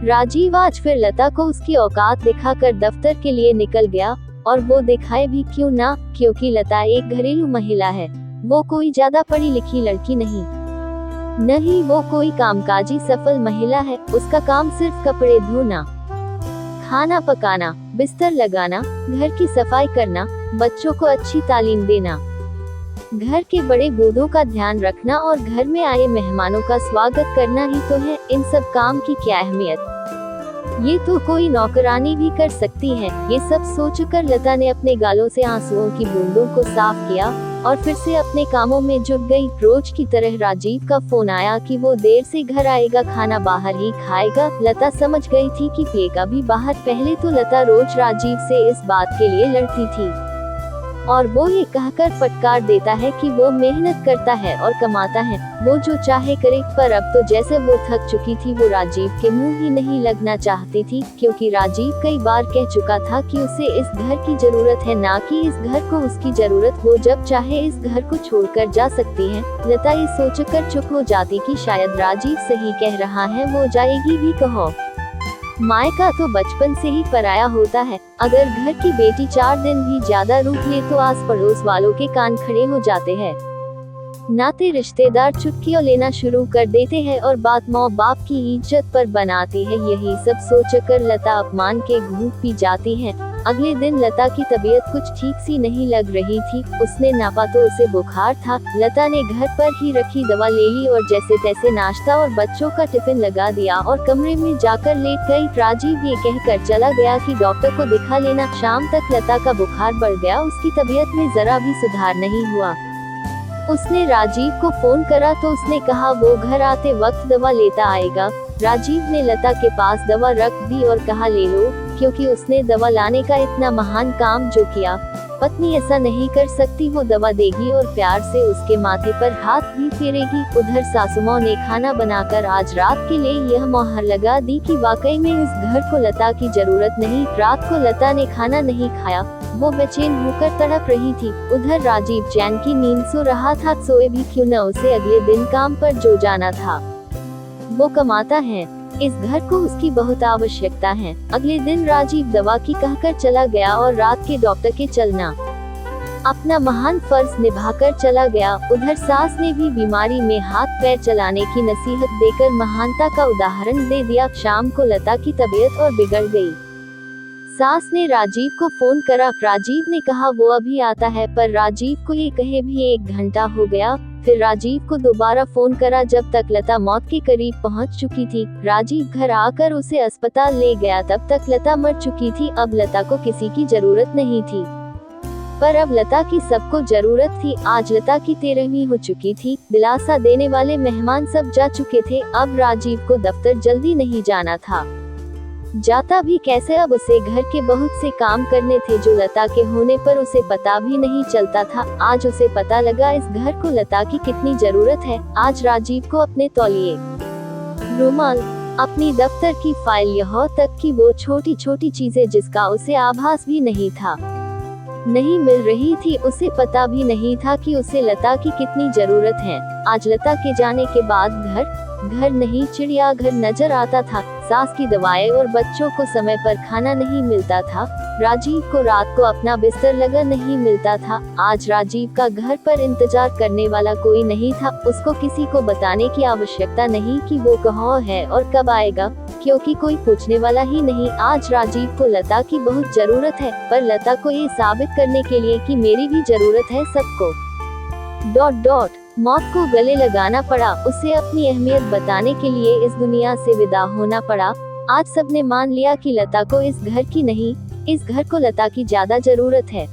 राजीव आज फिर लता को उसकी औकात दिखाकर दफ्तर के लिए निकल गया, और वो दिखाए भी क्यों ना, क्योंकि लता एक घरेलू महिला है। वो कोई ज्यादा पढ़ी लिखी लड़की नहीं, न ही वो कोई कामकाजी सफल महिला है। उसका काम सिर्फ कपड़े धोना, खाना पकाना, बिस्तर लगाना, घर की सफाई करना, बच्चों को अच्छी तालीम देना, घर के बड़े बूढ़ों का ध्यान रखना और घर में आए मेहमानों का स्वागत करना ही तो है। इन सब काम की क्या अहमियत, ये तो कोई नौकरानी भी कर सकती है। ये सब सोचकर लता ने अपने गालों से आंसुओं की बूंदों को साफ किया और फिर से अपने कामों में जुट गई। रोज की तरह राजीव का फोन आया कि वो देर से घर आएगा, खाना बाहर ही खाएगा। लता समझ गई थी कि पिएगा भी बाहर। पहले तो लता रोज राजीव से इस बात के लिए लड़ती थी और वो ये कहकर फटकार देता है कि वो मेहनत करता है और कमाता है, वो जो चाहे करे। पर अब तो जैसे वो थक चुकी थी, वो राजीव के मुंह ही नहीं लगना चाहती थी, क्योंकि राजीव कई बार कह चुका था कि उसे इस घर की जरूरत है, ना कि इस घर को उसकी जरूरत। वो जब चाहे इस घर को छोड़कर जा सकती है। लता ये सोचकर चुप हो जाती कि शायद राजीव सही कह रहा है, वो जाएगी भी कहो। मायका तो बचपन से ही पराया होता है। अगर घर की बेटी 4 दिन भी ज्यादा रुक ले तो आस पड़ोस वालों के कान खड़े हो जाते हैं। नाते रिश्तेदार चुटकियों लेना शुरू कर देते हैं और बात माँ बाप की इज्जत पर बनाती है। यही सब सोचकर लता अपमान के घूंट पी जाती है। अगले दिन लता की तबीयत कुछ ठीक सी नहीं लग रही थी। उसने नापा तो उसे बुखार था। लता ने घर पर ही रखी दवा ले ली और जैसे तैसे नाश्ता और बच्चों का टिफिन लगा दिया और कमरे में जाकर लेट गई। राजीव ये कहकर चला गया कि डॉक्टर को दिखा लेना। शाम तक लता का बुखार बढ़ गया, उसकी तबीयत में जरा भी सुधार नहीं हुआ। उसने राजीव को फोन करा तो उसने कहा वो घर आते वक्त दवा लेता आएगा। राजीव ने लता के पास दवा रख दी और कहा ले लो, क्योंकि उसने दवा लाने का इतना महान काम जो किया, पत्नी ऐसा नहीं कर सकती। वो दवा देगी और प्यार से उसके माथे पर हाथ भी फेरेगी। उधर सासुमाँ ने खाना बनाकर आज रात के लिए यह मोहर लगा दी कि वाकई में इस घर को लता की जरूरत नहीं। रात को लता ने खाना नहीं खाया, वो बेचैन होकर तड़प रही थी। उधर राजीव चैन की नींद सो रहा था। सोए भी क्यों न, उसे अगले दिन काम पर जो जाना था। वो कमाता है, इस घर को उसकी बहुत आवश्यकता है। अगले दिन राजीव दवा की कहकर चला गया और रात के डॉक्टर के चलना अपना महान फर्ज निभाकर चला गया। उधर सास ने भी बीमारी में हाथ पैर चलाने की नसीहत देकर महानता का उदाहरण दे दिया। शाम को लता की तबीयत और बिगड़ गई। सास ने राजीव को फोन करा। राजीव ने कहा वो अभी आता है, पर राजीव को ये कहे भी 1 घंटा हो गया। फिर राजीव को दोबारा फोन करा, जब तक लता मौत के करीब पहुंच चुकी थी। राजीव घर आकर उसे अस्पताल ले गया, तब तक लता मर चुकी थी। अब लता को किसी की जरूरत नहीं थी, पर अब लता की सबको जरूरत थी। आज लता की 13वीं हो चुकी थी। दिलासा देने वाले मेहमान सब जा चुके थे। अब राजीव को दफ्तर जल्दी नहीं जाना था। जाता भी कैसे, अब उसे घर के बहुत से काम करने थे जो लता के होने पर उसे पता भी नहीं चलता था। आज उसे पता लगा इस घर को लता की कितनी जरूरत है। आज राजीव को अपने तौलिए, रुमाल, अपनी दफ्तर की फाइल, यहाँ तक कि वो छोटी छोटी चीजें जिसका उसे आभास भी नहीं था, नहीं मिल रही थी। उसे पता भी नहीं था कि उसे लता की कितनी जरूरत है। आज लता के जाने के बाद घर नहीं चिड़ियाघर नजर आता था। सास की दवाएं और बच्चों को समय पर खाना नहीं मिलता था। राजीव को रात को अपना बिस्तर लगा नहीं मिलता था। आज राजीव का घर पर इंतजार करने वाला कोई नहीं था। उसको किसी को बताने की आवश्यकता नहीं कि वो कहाँ है और कब आएगा, क्योंकि कोई पूछने वाला ही नहीं। आज राजीव को लता की बहुत जरूरत है, पर लता को ये साबित करने के लिए कि मेरी भी जरूरत है सबको, ... मौत को गले लगाना पड़ा। उसे अपनी अहमियत बताने के लिए इस दुनिया से विदा होना पड़ा। आज सबने मान लिया कि लता को इस घर की नहीं, इस घर को लता की ज्यादा जरूरत है।